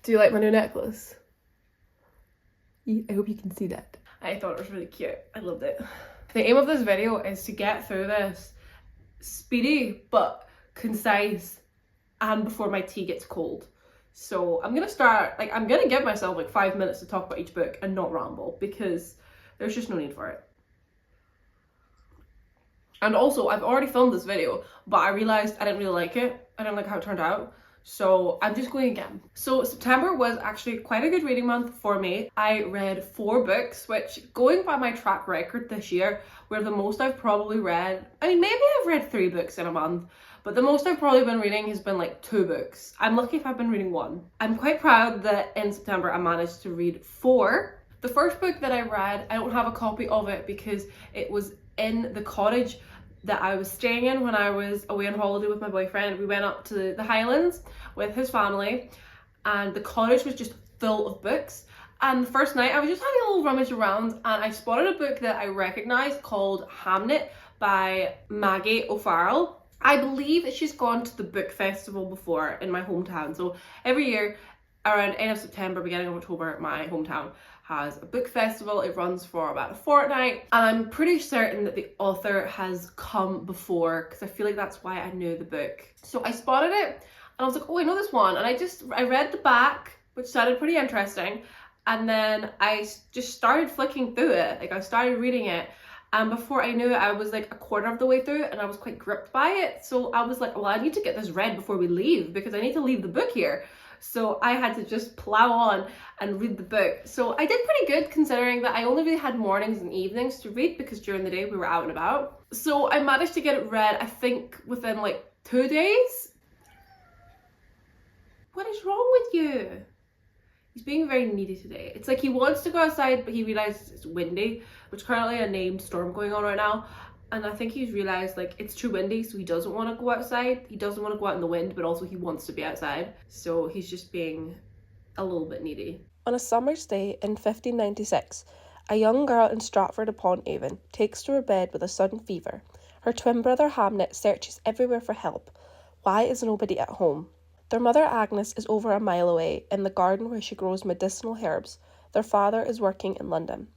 Do you like my new necklace? I hope you can see that. I thought it was really cute. I loved it. The aim of this video is to get through this speedy but concise and before my tea gets cold. So I'm gonna start, like, I'm gonna give myself like 5 minutes to talk about each book and not ramble because there's just no need for it. And also, I've already filmed this video, but I realised I didn't really like it. I didn't like how it turned out. So I'm just going again. So September was actually quite a good reading month for me. I read 4 books, which, going by my track record this year, were the most I've probably read. I mean, maybe I've read 3 books in a month, but the most I've probably been reading has been like 2 books. I'm lucky if I've been reading 1. I'm quite proud that in September I managed to read 4. The first book that I read, I don't have a copy of it because it was in the cottage that I was staying in when I was away on holiday with my boyfriend. We went up to the Highlands with his family and the cottage was just full of books. And the first night I was just having a little rummage around and I spotted a book that I recognised called Hamnet by Maggie O'Farrell. I believe that she's gone to the book festival before in my hometown. So every year around end of September, beginning of October, my hometown has a book festival. It runs for about a fortnight and I'm pretty certain that the author has come before because I feel like that's why I knew the book. So I spotted it and I was like, oh, I know this one. And I read the back, which sounded pretty interesting, and then I just started flicking through it. Like, I started reading it and before I knew it I was like a quarter of the way through it and I was quite gripped by it. So I was like, well, I need to get this read before we leave because I need to leave the book here. So I had to just plow on and read the book. So I did pretty good considering that I only really had mornings and evenings to read because during the day we were out and about. So I managed to get it read, I think, within like 2 days. What is wrong with you? He's being very needy today. It's like he wants to go outside but he realizes it's windy, which currently a named storm going on right now. And I think he's realised like it's too windy, so he doesn't want to go outside. He doesn't want to go out in the wind, but also he wants to be outside. So he's just being a little bit needy. On a summer's day in 1596, a young girl in Stratford-upon-Avon takes to her bed with a sudden fever. Her twin brother Hamnet searches everywhere for help. Why is nobody at home? Their mother Agnes is over a mile away in the garden where she grows medicinal herbs. Their father is working in London.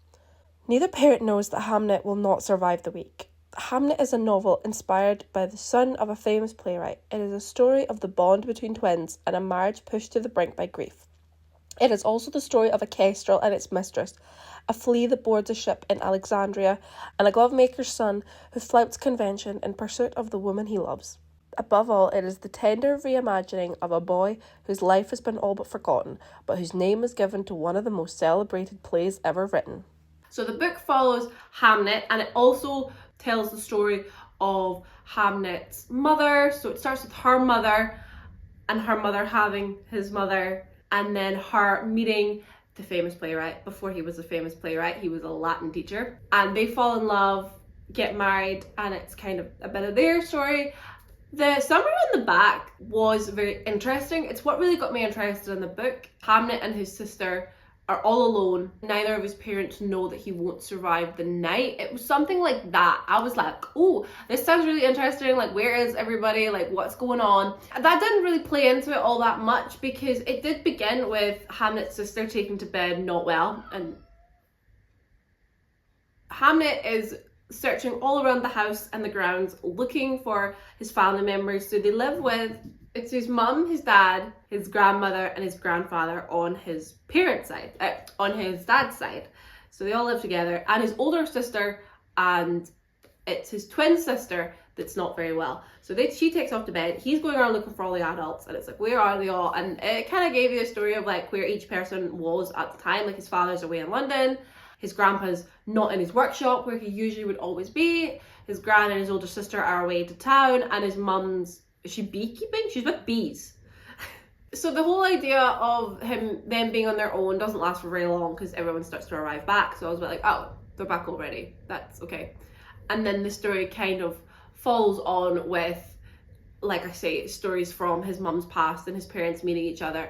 Neither parent knows that Hamnet will not survive the week. Hamnet is a novel inspired by the son of a famous playwright. It is a story of the bond between twins and a marriage pushed to the brink by grief. It is also the story of a kestrel and its mistress, a flea that boards a ship in Alexandria, and a glovemaker's son who flouts convention in pursuit of the woman he loves. Above all, it is the tender reimagining of a boy whose life has been all but forgotten, but whose name is given to one of the most celebrated plays ever written. So the book follows Hamnet and it also tells the story of Hamnet's mother. So it starts with her mother and her mother having his mother, and then her meeting the famous playwright. Before he was a famous playwright, he was a Latin teacher, and they fall in love, get married, and it's kind of a bit of their story. The summary on the back was very interesting. It's what really got me interested in the book. Hamnet and his sister are all alone. Neither of his parents know that he won't survive the night. It was something like that. I was like, oh, this sounds really interesting. Like, where is everybody? Like, what's going on? That didn't really play into it all that much because it did begin with Hamnet's sister taken to bed not well. And Hamnet is searching all around the house and the grounds looking for his family members. So they live with, it's his mum, his dad, his grandmother and his grandfather on his parents' side, on his dad's side. So they all live together, and his older sister, and it's his twin sister that's not very well. So she takes off to bed. He's going around looking for all the adults, and it's like, where are they all? And it kind of gave you a story of like where each person was at the time. Like, his father's away in London, his grandpa's not in his workshop where he usually would always be, his gran and his older sister are away to town, and his mum's, is she beekeeping? She's with bees. So the whole idea of them being on their own doesn't last for very long because everyone starts to arrive back. So I was like, oh, they're back already. That's okay. And then the story kind of follows on with, like I say, stories from his mum's past and his parents meeting each other.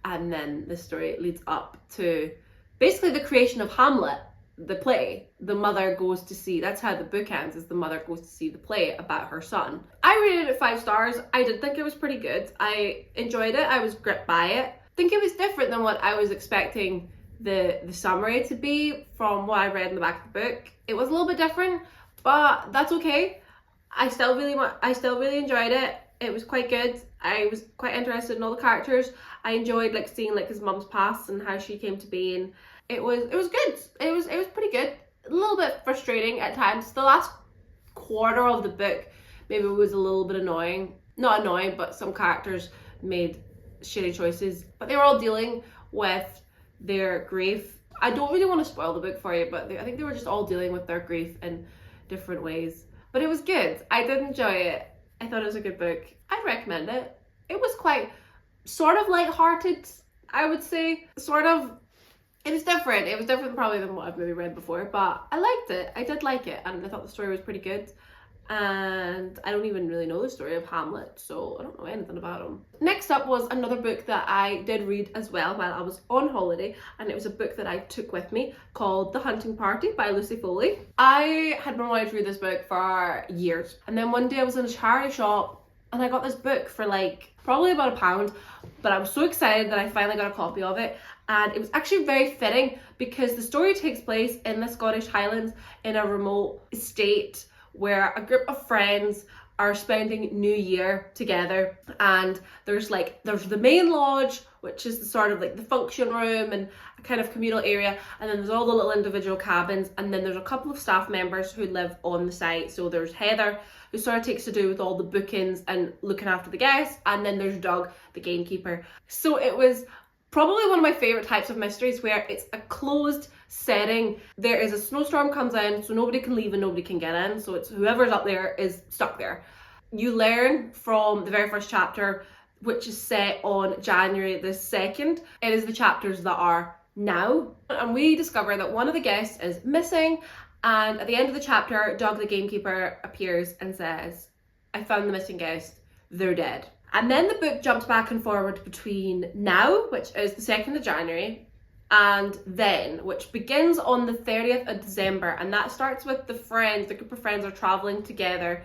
And then the story leads up to basically the creation of Hamlet, the play. The mother goes to see, that's how the book ends, is the mother goes to see the play about her son. I rated it 5 stars. I did think it was pretty good. I enjoyed it. I was gripped by it. think it was different than what I was expecting the summary to be from what I read in the back of the book. It was a little bit different, but that's okay. I still really enjoyed it. It was quite good. I was quite interested in all the characters. I enjoyed like seeing like his mum's past and how she came to be, and it was good. It was pretty good. A little bit frustrating at times. The last quarter of the book maybe was a little bit annoying. Not annoying, but some characters made shitty choices. But they were all dealing with their grief. I don't really want to spoil the book for you, but I think they were just all dealing with their grief in different ways. But it was good. I did enjoy it. I thought it was a good book. I'd recommend it. It was quite sort of light-hearted, I would say. Sort of. It was different. It was different probably than what I've maybe read before, but I liked it. I did like it, and I thought the story was pretty good. And I don't even really know the story of Hamlet, so I don't know anything about him. Next up was another book that I did read as well while I was on holiday, and it was a book that I took with me called The Hunting Party by Lucy Foley. I had been wanting to read this book for years, and then one day I was in a charity shop and I got this book for like probably about £1, but I was so excited that I finally got a copy of it. And it was actually very fitting because the story takes place in the Scottish Highlands in a remote estate where a group of friends are spending New Year together, and there's the main lodge, which is the sort of like the function room and a kind of communal area, and then there's all the little individual cabins, and then there's a couple of staff members who live on the site. So there's Heather, who sort of takes to do with all the bookings and looking after the guests, and then there's Doug, the gamekeeper. So it was probably one of my favourite types of mysteries where it's a closed setting. There is a snowstorm comes in, so nobody can leave and nobody can get in, so it's whoever's up there is stuck there. You learn from the very first chapter, which is set on January the 2nd. It is the chapters that are now, and we discover that one of the guests is missing, and at the end of the chapter, Doug the gamekeeper appears and says, "I found the missing guest, they're dead." And then the book jumps back and forward between now, which is the 2nd of January, and then, which begins on the 30th of December. And that starts with the group of friends are traveling together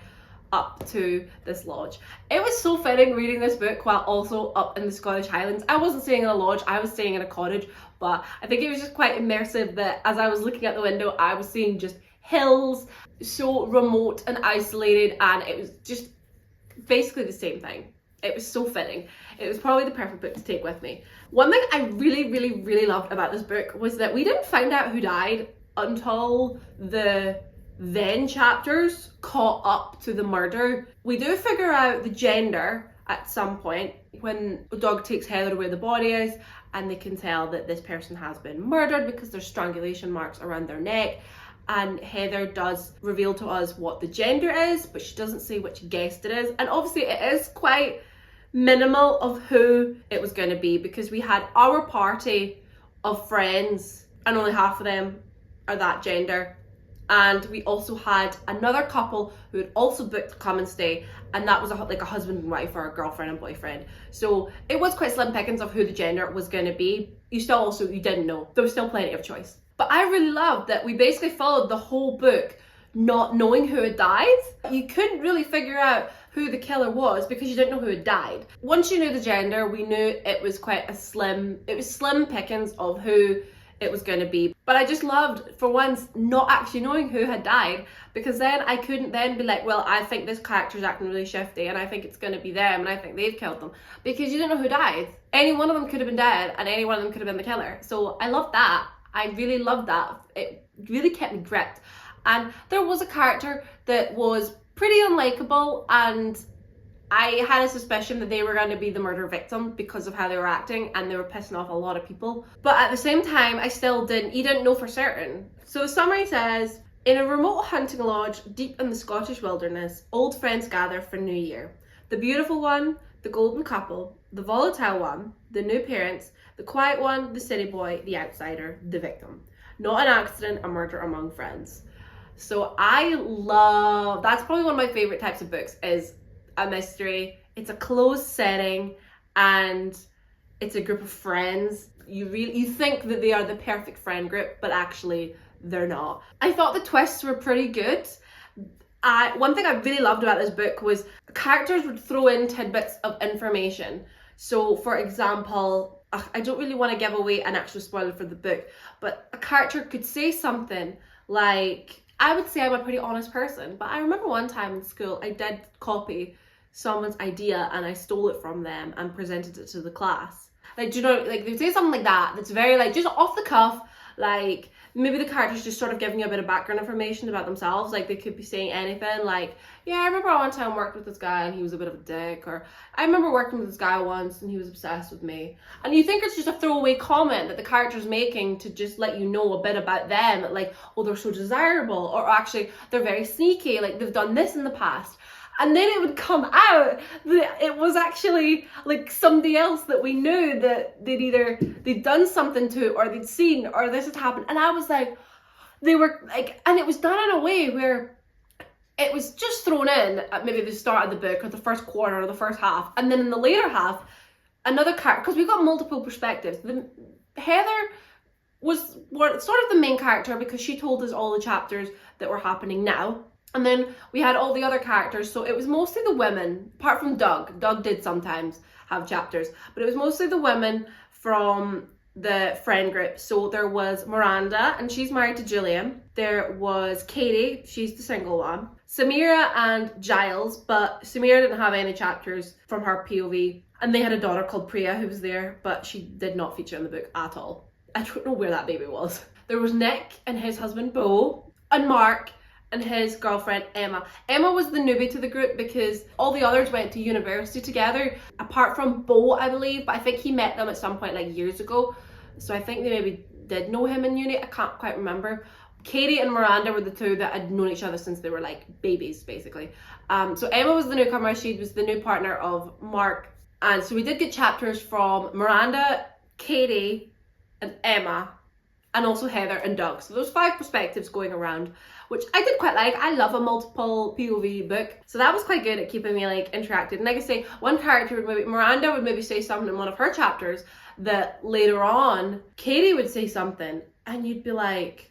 up to this lodge. It was so fitting reading this book while also up in the Scottish Highlands. I wasn't staying in a lodge, I was staying in a cottage, but I think it was just quite immersive that as I was looking out the window, I was seeing just hills, so remote and isolated, and it was just basically the same thing. It was so fitting. It was probably the perfect book to take with me. One thing I really loved about this book was that we didn't find out who died until the then chapters caught up to the murder. We do figure out the gender at some point when Doug takes Heather where the body is, and they can tell that this person has been murdered because there's strangulation marks around their neck. And Heather does reveal to us what the gender is, but she doesn't say which guest it is. And obviously it is quite minimal of who it was going to be, because we had our party of friends and only half of them are that gender, and we also had another couple who had also booked to come and stay, and that was like a husband and wife or a girlfriend and boyfriend. So it was quite slim pickings of who the gender was going to be. You didn't know. There was still plenty of choice. But I really loved that we basically followed the whole book not knowing who had died. You couldn't really figure out who the killer was because you didn't know who had died. Once you knew the gender, we knew it was slim pickings of who it was going to be. But I just loved, for once, not actually knowing who had died, because then I couldn't then be like, well, I think this character's acting really shifty and I think it's going to be them and I think they've killed them, because you didn't know who died. Any one of them could have been dead and any one of them could have been the killer. So I loved that. I really loved that. It really kept me gripped. And there was a character that was pretty unlikable, and I had a suspicion that they were going to be the murder victim because of how they were acting, and they were pissing off a lot of people. But at the same time, you didn't know for certain. So the summary says, in a remote hunting lodge deep in the Scottish wilderness, old friends gather for New Year. The beautiful one, the golden couple, the volatile one, the new parents, the quiet one, the city boy, the outsider, the victim. Not an accident, a murder among friends. So that's probably one of my favorite types of books, is a mystery. It's a closed setting and it's a group of friends. You think that they are the perfect friend group, but actually they're not. I thought the twists were pretty good. One thing I really loved about this book was the characters would throw in tidbits of information. So for example, I don't really want to give away an actual spoiler for the book, but a character could say something like, I would say I'm a pretty honest person, but I remember one time in school I did copy someone's idea and I stole it from them and presented it to the class. Like, do you know, like they say something like that that's very like just off the cuff, like maybe the character's just sort of giving you a bit of background information about themselves. Like they could be saying anything like, yeah, I remember one time I worked with this guy and he was a bit of a dick, or I remember working with this guy once and he was obsessed with me. And you think it's just a throwaway comment that the character's making to just let you know a bit about them, like, oh, they're so desirable, or actually they're very sneaky, like they've done this in the past. And then it would come out that it was actually like somebody else that we knew that they'd done something to, or they'd seen, or this had happened. And I was like, they were like, and it was done in a way where it was just thrown in at maybe the start of the book or the first quarter or the first half. And then in the later half, another character, because we've got multiple perspectives. Heather was sort of the main character because she told us all the chapters that were happening now. And then we had all the other characters, so it was mostly the women, apart from Doug. Doug did sometimes have chapters, but it was mostly the women from the friend group. So there was Miranda, and she's married to Julian. There was Katie, she's the single one. Samira and Giles, but Samira didn't have any chapters from her POV. And they had a daughter called Priya who was there, but she did not feature in the book at all. I don't know where that baby was. There was Nick and his husband Beau, and Mark and his girlfriend Emma. Emma was the newbie to the group because all the others went to university together, apart from Beau, I believe, but I think he met them at some point like years ago. So I think they maybe did know him in uni, I can't quite remember. Katie and Miranda were the two that had known each other since they were like babies, basically. So Emma was the newcomer, she was the new partner of Mark. And so we did get chapters from Miranda, Katie, and Emma, and also Heather and Doug. So those 5 perspectives going around, which I did quite like. I love a multiple POV book. So that was quite good at keeping me like interacted. And like I say, one character would maybe, Miranda would maybe say something in one of her chapters that later on, Katie would say something and you'd be like,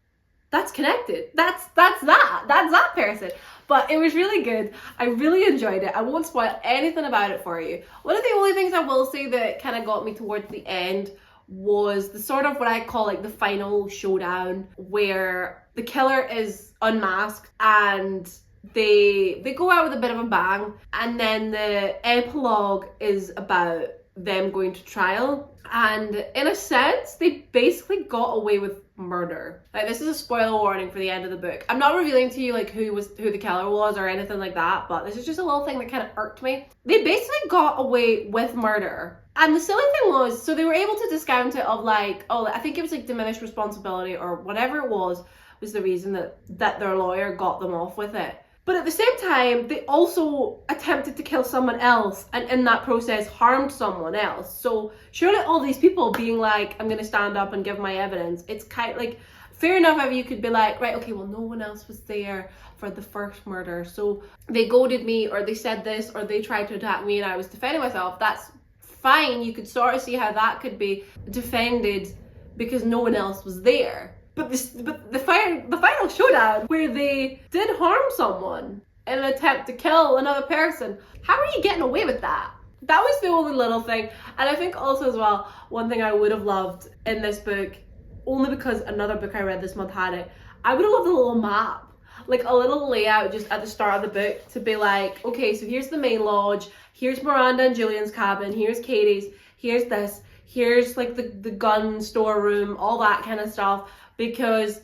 that's connected. That's that person. But it was really good. I really enjoyed it. I won't spoil anything about it for you. One of the only things I will say that kind of got me towards the end was the sort of what I call like the final showdown, where the killer is unmasked and they go out with a bit of a bang, and then the epilogue is about them going to trial. And in a sense, they basically got away with murder. Like, this is a spoiler warning for the end of the book. I'm not revealing to you like who the killer was or anything like that, but this is just a little thing that kind of irked me. They basically got away with murder. And the silly thing was, so they were able to discount it of like, oh, I think it was like diminished responsibility or whatever it was the reason that their lawyer got them off with it. But at the same time, they also attempted to kill someone else and in that process harmed someone else. So surely all these people being like, I'm going to stand up and give my evidence, it's kind of like, fair enough if you could be like, right, okay, well, no one else was there for the first murder, so they goaded me, or they said this, or they tried to attack me and I was defending myself. That's fine. You could sort of see how that could be defended because no one else was there. But the final showdown where they did harm someone in an attempt to kill another person, how are you getting away with that? That was the only little thing. And I think also as well, one thing I would have loved in this book, only because another book I read this month had it, I would have loved a little map, like a little layout just at the start of the book to be like, okay, so here's the main lodge, here's Miranda and Julian's cabin, here's Katie's, here's this, here's like the gun storeroom, all that kind of stuff. Because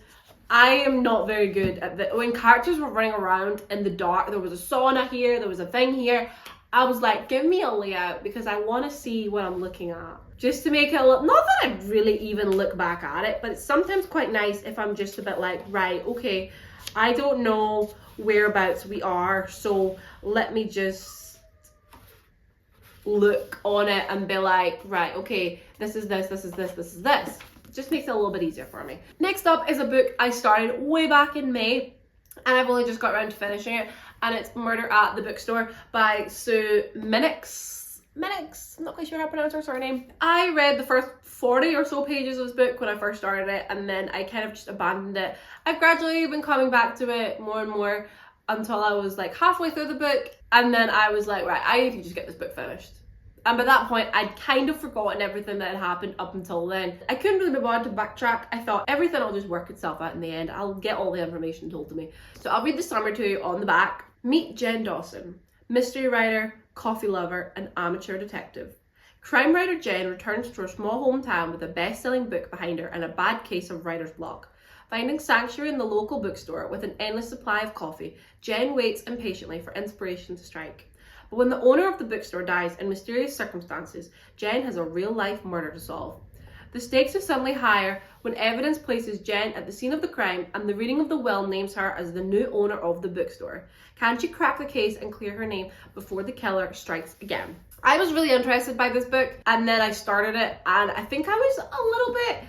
I am not very good at when characters were running around in the dark, there was a sauna here, there was a thing here, I was like, give me a layout because I want to see what I'm looking at. Just to make it look, not that I really even look back at it, but it's sometimes quite nice if I'm just a bit like, right, okay, I don't know whereabouts we are, so let me just look on it and be like, right, okay, this is this, this is this, this is this. Just makes it a little bit easier for me. Next up is a book I started way back in May and I've only just got around to finishing it, and it's Murder at the Bookstore by Minix. I'm not quite sure how to pronounce her surname. I read the first 40 or so pages of this book when I first started it, and then I kind of just abandoned it. I've gradually been coming back to it more and more until I was like halfway through the book, and then I was like, right, I need to just get this book finished. And by that point, I'd kind of forgotten everything that had happened up until then. I couldn't really be bothered to backtrack. I thought everything will just work itself out in the end. I'll get all the information told to me. So I'll read the summary to you on the back. Meet Jen Dawson, mystery writer, coffee lover, and amateur detective. Crime writer Jen returns to her small hometown with a best-selling book behind her and a bad case of writer's block. Finding sanctuary in the local bookstore with an endless supply of coffee, Jen waits impatiently for inspiration to strike. But when the owner of the bookstore dies in mysterious circumstances, Jen has a real-life murder to solve. The stakes are suddenly higher when evidence places Jen at the scene of the crime and the reading of the will names her as the new owner of the bookstore. Can she crack the case and clear her name before the killer strikes again? I was really interested by this book, and then I started it, and I think I was a little bit...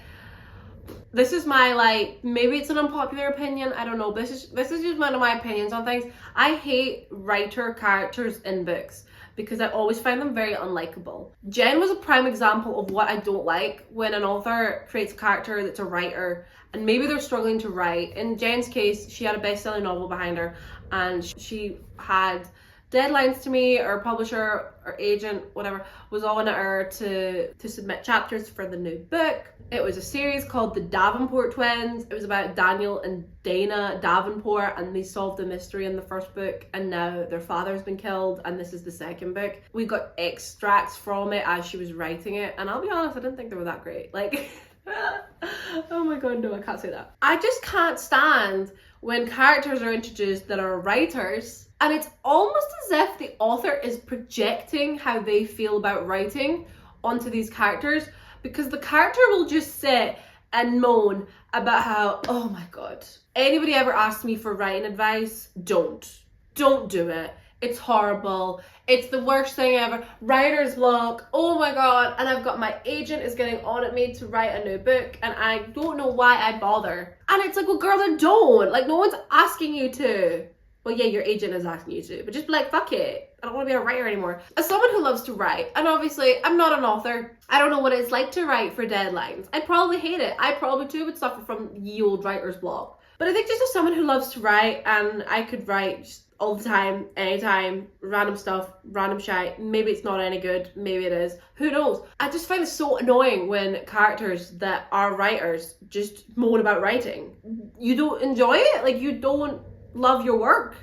This is my, like, maybe it's an unpopular opinion, I don't know. This is just one of my opinions on things. I hate writer characters in books because I always find them very unlikable. Jen was a prime example of what I don't like when an author creates a character that's a writer and maybe they're struggling to write. In Jen's case, she had a best-selling novel behind her and she had deadlines to meet, or publisher or agent, whatever, was on her to submit chapters for the new book. It was a series called The Davenport Twins. It was about Daniel and Dana Davenport, and they solved the mystery in the first book, and now their father's been killed, and this is the second book. We got extracts from it as she was writing it, and I'll be honest, I didn't think they were that great. Like, oh my god, no, I can't say that. I just can't stand when characters are introduced that are writers, and it's almost as if the author is projecting how they feel about writing onto these characters, because the character will just sit and moan about how, oh my god, anybody ever asked me for writing advice? Don't do it. It's horrible. It's the worst thing ever. Writer's block. Oh my god. And I've got my agent is getting on at me to write a new book and I don't know why I bother. And it's like, well girl, then don't. Like, no one's asking you to. Well, yeah, your agent is asking you to, but just be like, fuck it. I don't want to be a writer anymore. As someone who loves to write, and obviously I'm not an author, I don't know what it's like to write for deadlines. I'd probably hate it. I probably too would suffer from ye old writer's block. But I think just as someone who loves to write, and I could write just all the time, anytime, random stuff, random shit. Maybe it's not any good, maybe it is. Who knows? I just find it so annoying when characters that are writers just moan about writing. You don't enjoy it? Like, you don't love your work?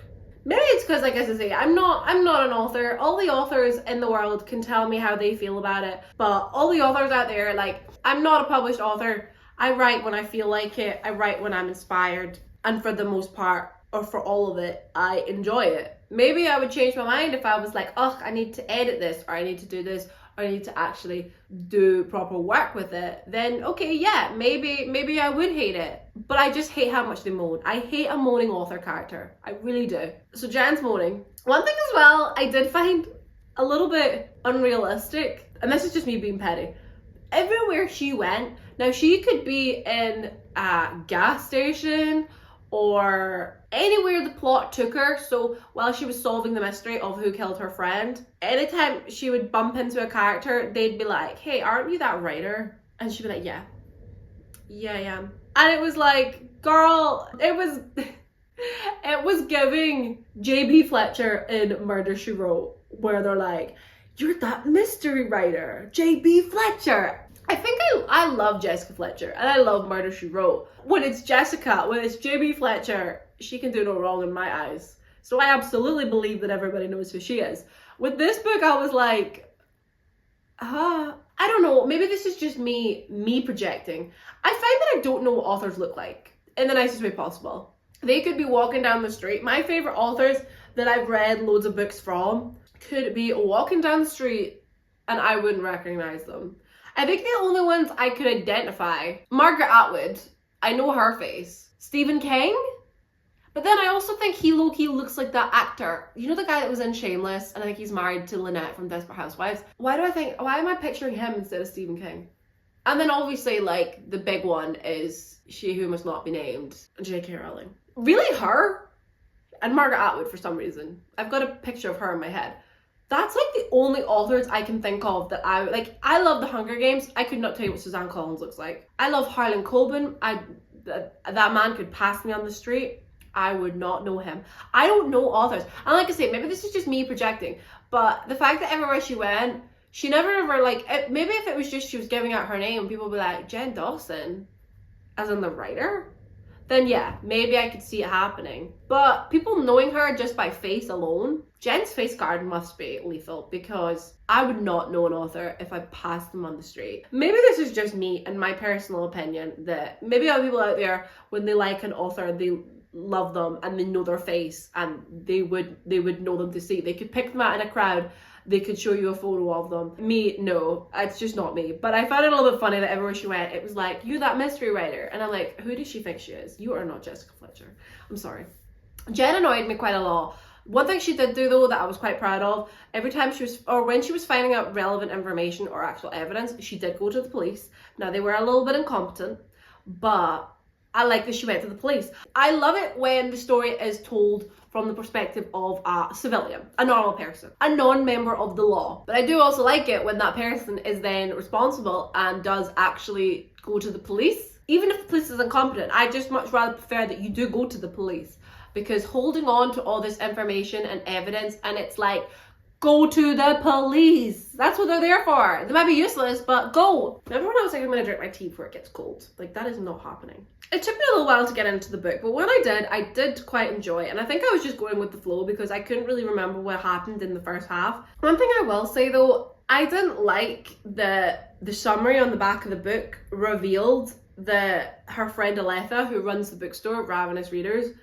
Maybe it's because, like, as I say, I'm not an author. All the authors in the world can tell me how they feel about it, but all the authors out there, like, I'm not a published author. I write when I feel like it. I write when I'm inspired, and for the most part, or for all of it, I enjoy it. Maybe I would change my mind if I was like, oh, I need to edit this, or I need to do this, or I need to actually do proper work with it. Then okay, yeah, maybe I would hate it. But I just hate how much they moan. I hate a moaning author character. I really do. So Jan's moaning. One thing as well, I did find a little bit unrealistic, and this is just me being petty. Everywhere she went, now she could be in a gas station or anywhere the plot took her. So while she was solving the mystery of who killed her friend, anytime she would bump into a character, they'd be like, hey, aren't you that writer? And she'd be like, yeah, I am. And it was like, girl, it was giving JB Fletcher in Murder, She Wrote, where they're like, you're that mystery writer, JB Fletcher. I think I love Jessica Fletcher, and I love Murder, She Wrote. When it's Jessica, when it's JB Fletcher, she can do no wrong in my eyes. So I absolutely believe that everybody knows who she is. With this book, I was like, I don't know, maybe this is just me projecting. I find that I don't know what authors look like in the nicest way possible. They could be walking down the street. My favorite authors that I've read loads of books from could be walking down the street and I wouldn't recognize them. I think the only ones I could identify, Margaret Atwood, I know her face. Stephen King, but then I also think he low-key looks like that actor. You know the guy that was in Shameless, and I think he's married to Lynette from Desperate Housewives? Why am I picturing him instead of Stephen King? And then obviously, like, the big one is She Who Must Not Be Named, J.K. Rowling. Really, her? And Margaret Atwood for some reason. I've got a picture of her in my head. That's like the only authors I can think of that I like. I love The Hunger Games. I could not tell you what Suzanne Collins looks like. I love Harlan Coben. That man could pass me on the street. I would not know him. I don't know authors. And like I say, maybe this is just me projecting, but the fact that everywhere she went, She never ever, like, maybe if it was just she was giving out her name, people would be like, Jen Dawson, as in the writer? Then yeah, maybe I could see it happening. But people knowing her just by face alone, Jen's face card must be lethal, because I would not know an author if I passed them on the street. Maybe this is just me and my personal opinion, that maybe other people out there, when they like an author, they love them and they know their face and they would know them to see. They could pick them out in a crowd. They could show you a photo of them. Me, no, it's just not me. But I found it a little bit funny that everywhere she went, it was like, you that mystery writer. And I'm like, who does she think she is? You are not Jessica Fletcher. I'm sorry. Jen annoyed me quite a lot. One thing she did do though that I was quite proud of, every time she was, or when she was finding out relevant information or actual evidence, she did go to the police. Now they were a little bit incompetent, but I like that she went to the police. I love it when the story is told from the perspective of a civilian, a normal person, a non-member of the law. But I do also like it when that person is then responsible and does actually go to the police. Even if the police is incompetent, I just much rather prefer that you do go to the police, because holding on to all this information and evidence, and it's like, go to the police. That's what they're there for. They might be useless, but go. Everyone else, like, I'm gonna drink my tea before it gets cold. Like, that is not happening. It took me a little while to get into the book, but when I did quite enjoy it. And I think I was just going with the flow because I couldn't really remember what happened in the first half. One thing I will say though, I didn't like the summary on the back of the book revealed that her friend Aletha, who runs the bookstore, Ravenous Readers,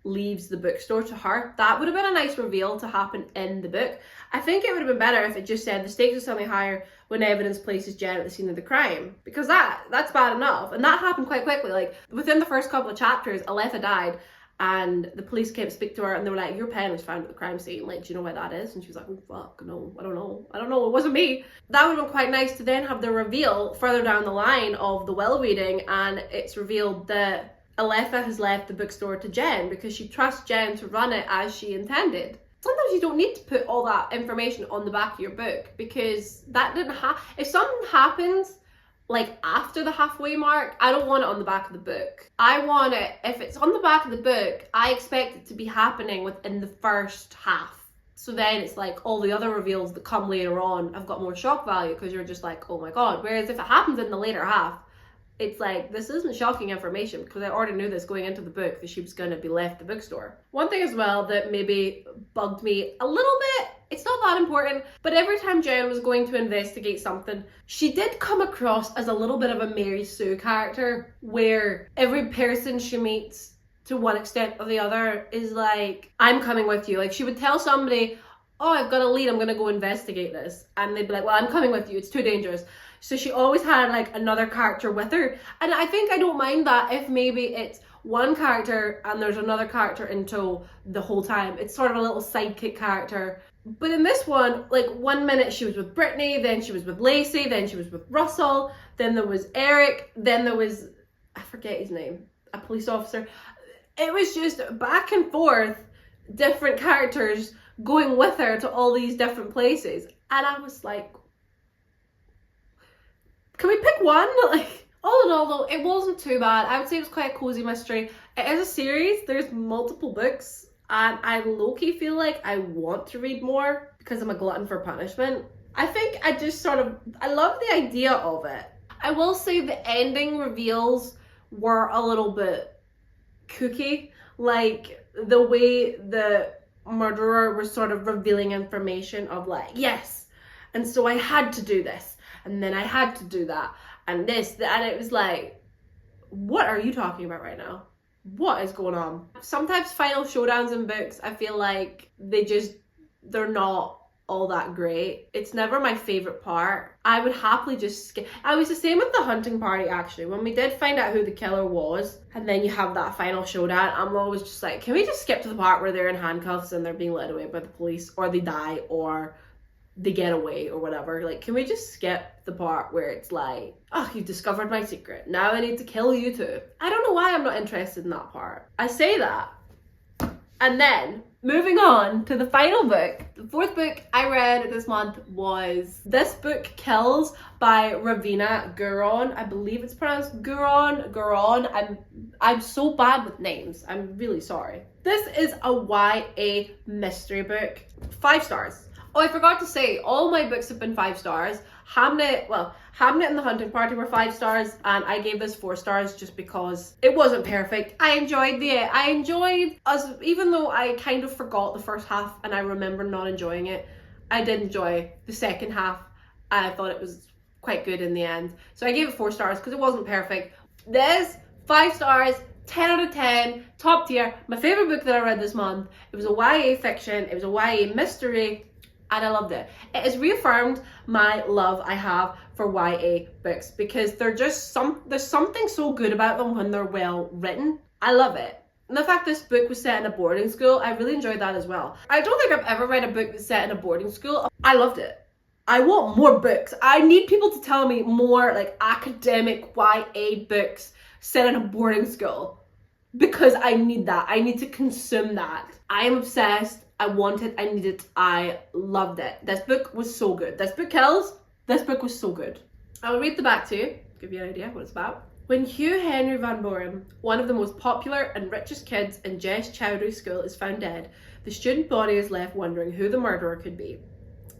leaves the bookstore to her. That would have been a nice reveal to happen in the book. I think it would have been better if it just said the stakes are suddenly higher when evidence places Jen at the scene of the crime, because that's bad enough, and that happened quite quickly. Like, within the first couple of chapters, Aletha died and the police came to speak to her and they were like, your pen was found at the crime scene, like, do you know where that is? And she was like, oh fuck, no, I don't know, it wasn't me. That would have been quite nice to then have the reveal further down the line of the will reading, and it's revealed that Aletha has left the bookstore to Jen because she trusts Jen to run it as she intended. Sometimes you don't need to put all that information on the back of your book, because that didn't if something happens like after the halfway mark, I don't want it on the back of the book. I want it, if it's on the back of the book, I expect it to be happening within the first half. So then it's like all the other reveals that come later on have got more shock value, because you're just like, oh my god. Whereas if it happens in the later half, it's like, this isn't shocking information, because I already knew this going into the book, that she was going to be left the bookstore. One thing as well that maybe bugged me a little bit, it's not that important, but every time Jen was going to investigate something, she did come across as a little bit of a Mary Sue character, where every person she meets, to one extent or the other, is like, I'm coming with you. Like, she would tell somebody, oh, I've got a lead, I'm going to go investigate this. And they'd be like, well, I'm coming with you, it's too dangerous. So she always had like another character with her. And I think I don't mind that if maybe it's one character and there's another character in tow the whole time. It's sort of a little sidekick character. But in this one, like, 1 minute she was with Brittany, then she was with Lacey, then she was with Russell, then there was Eric, then there was, I forget his name, a police officer. It was just back and forth, different characters going with her to all these different places. And I was like, can we pick one? Like, all in all though, it wasn't too bad. I would say it was quite a cozy mystery. It is a series, there's multiple books, and I low-key feel like I want to read more because I'm a glutton for punishment. I think I just I love the idea of it. I will say the ending reveals were a little bit kooky. Like, the way the murderer was sort of revealing information of like, yes, and so I had to do this, and then I had to do that, and this, and it was like, what are you talking about right now? What is going on? Sometimes final showdowns in books, I feel like they're not all that great. It's never my favorite part. I would happily just skip. I was the same with the hunting party, actually. When we did find out who the killer was, and then you have that final showdown, I'm always just like, can we just skip to the part where they're in handcuffs and they're being led away by the police, or they die, or they get away, or whatever? Like, can we just skip the part where it's like, oh, you discovered my secret, now I need to kill you too? I don't know why I'm not interested in that part. I say that. And then, moving on to the final book. The fourth book I read this month was This Book Kills by Ravena Guron. I believe it's pronounced Guron. I'm so bad with names. I'm really sorry. This is a YA mystery book. 5 stars. Oh, I forgot to say, all my books have been 5 stars. Hamnet and The Hunting Party were 5 stars, and I gave this 4 stars just because it wasn't perfect. I enjoyed us, even though I kind of forgot the first half and I remember not enjoying it. I did enjoy the second half. I thought it was quite good in the end. So I gave it 4 stars because it wasn't perfect. This, 5 stars, 10 out of 10, top tier. My favourite book that I read this month. It was a YA fiction, it was a YA mystery, and I loved it. It has reaffirmed my love I have for YA books because there's something so good about them when they're well written. I love it. And the fact this book was set in a boarding school, I really enjoyed that as well. I don't think I've ever read a book that's set in a boarding school. I loved it. I want more books. I need people to tell me more like academic YA books set in a boarding school because I need that. I need to consume that. I am obsessed. I want it. I need it. I loved it. This book was so good. This book kills. This book was so good. I will read the back to you, give you an idea what it's about. When Hugh Henry Van Boren, one of the most popular and richest kids in Jess Chowdhury's school, is found dead, the student body is left wondering who the murderer could be.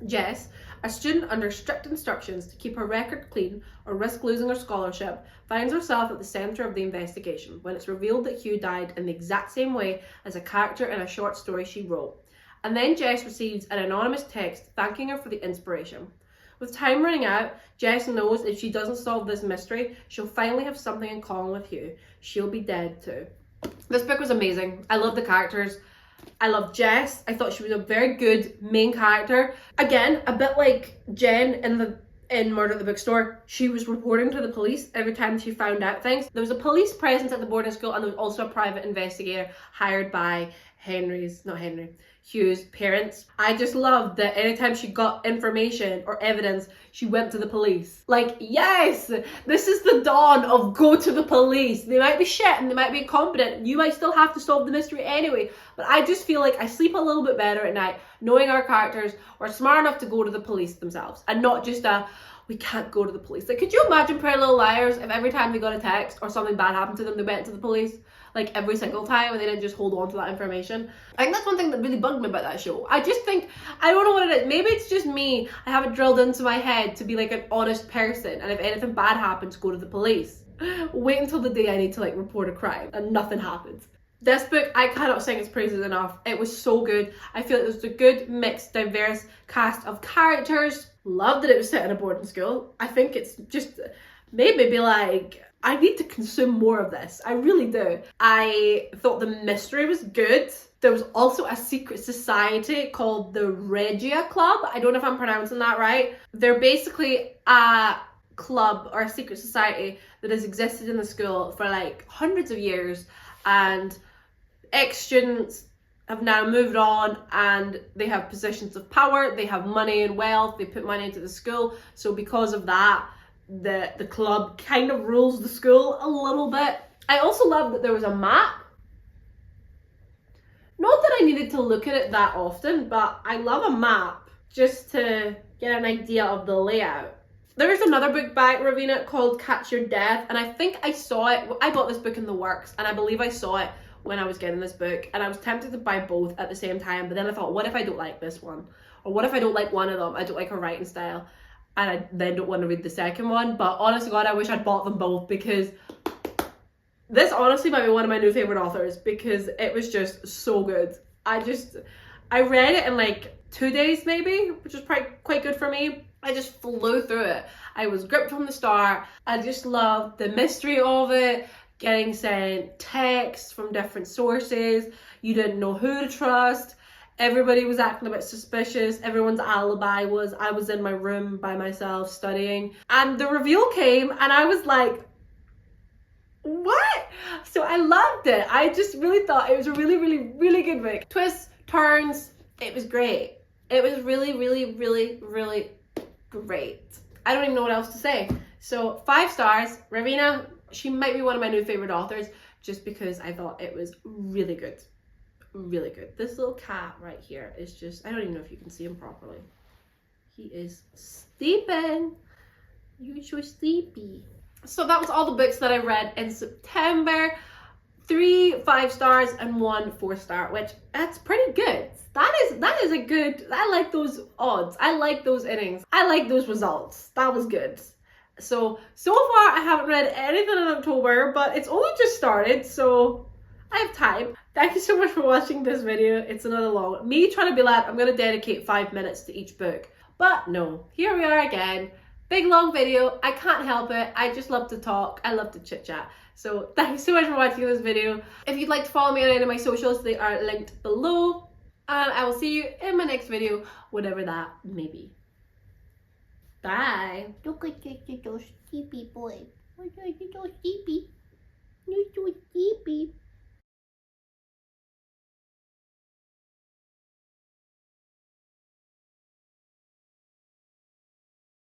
Jess, a student under strict instructions to keep her record clean or risk losing her scholarship, finds herself at the centre of the investigation when it's revealed that Hugh died in the exact same way as a character in a short story she wrote. And then Jess receives an anonymous text thanking her for the inspiration. With time running out, Jess knows if she doesn't solve this mystery, she'll finally have something in common with Hugh. She'll be dead too. This book was amazing. I love the characters. I love Jess. I thought she was a very good main character. Again, a bit like Jen in Murder at the Bookstore, she was reporting to the police every time she found out things. There was a police presence at the boarding school, and there was also a private investigator hired by Hugh's parents. I just loved that anytime she got information or evidence, she went to the police. Like, yes, this is the dawn of go to the police. They might be shit and they might be incompetent. You might still have to solve the mystery anyway. But I just feel like I sleep a little bit better at night knowing our characters are smart enough to go to the police themselves and not just we can't go to the police. Like, could you imagine Pretty Little Liars if every time they got a text or something bad happened to them, they went to the police? Like, every single time, and they didn't just hold on to that information. I think that's one thing that really bugged me about that show. I just think, I don't know what it is. Maybe it's just me. I have it drilled into my head to be like an honest person, and if anything bad happens, go to the police. Wait until the day I need to like report a crime, and nothing happens. This book, I cannot sing its praises enough. It was so good. I feel it was a good, mixed, diverse cast of characters. Loved that it was set in a boarding school. I think it's just made me be like, I need to consume more of this. I really do. I thought the mystery was good. There was also a secret society called the Regia Club. I don't know if I'm pronouncing that right. They're basically a club or a secret society that has existed in the school for like hundreds of years, and ex-students have now moved on and they have positions of power, they have money and wealth, they put money into the school. So because of that, the club kind of rules the school a little bit. I also love that there was a map. Not that I needed to look at it that often, but I love a map just to get an idea of the layout. There is another book by Ravena called Catch Your Death, and I think I saw it. I bought this book in the works, and I believe I saw it when I was getting this book, and I was tempted to buy both at the same time, but then I thought, what if I don't like this one? Or what if I don't like one of them? I don't like her writing style, and I then don't want to read the second one. But honest to God, I wish I'd bought them both, because this honestly might be one of my new favorite authors, because it was just so good. I read it in like 2 days maybe, which was quite good for me. I just flew through it. I was gripped from the start. I just loved the mystery of it, getting sent texts from different sources. You didn't know who to trust. Everybody was acting a bit suspicious. Everyone's alibi was I was in my room by myself studying. And the reveal came and I was like, what? So I loved it. I just really thought it was a really, really, really good book. Twists, turns, it was great. It was really, really, really, really great. I don't even know what else to say. So 5 stars. Ravena, she might be one of my new favorite authors just because I thought it was really good. Really good. This little cat right here is just, I don't even know if you can see him properly. He is sleeping. You're so sleepy. So that was all the books that I read in September. 3 5-stars and 1 4-star, which that's pretty good. That is a good, I like those odds. I like those innings. I like those results. That was good. So far I haven't read anything in October, but it's only just started, so I have time. Thank you so much for watching this video. It's another long, me trying to be like, I'm going to dedicate 5 minutes to each book. But no, here we are again. Big long video. I can't help it. I just love to talk. I love to chit chat. So thank you so much for watching this video. If you'd like to follow me on any of my socials, they are linked below. And I will see you in my next video, whatever that may be. Bye. Look at your little sleepy boy. Look at your little sleepy.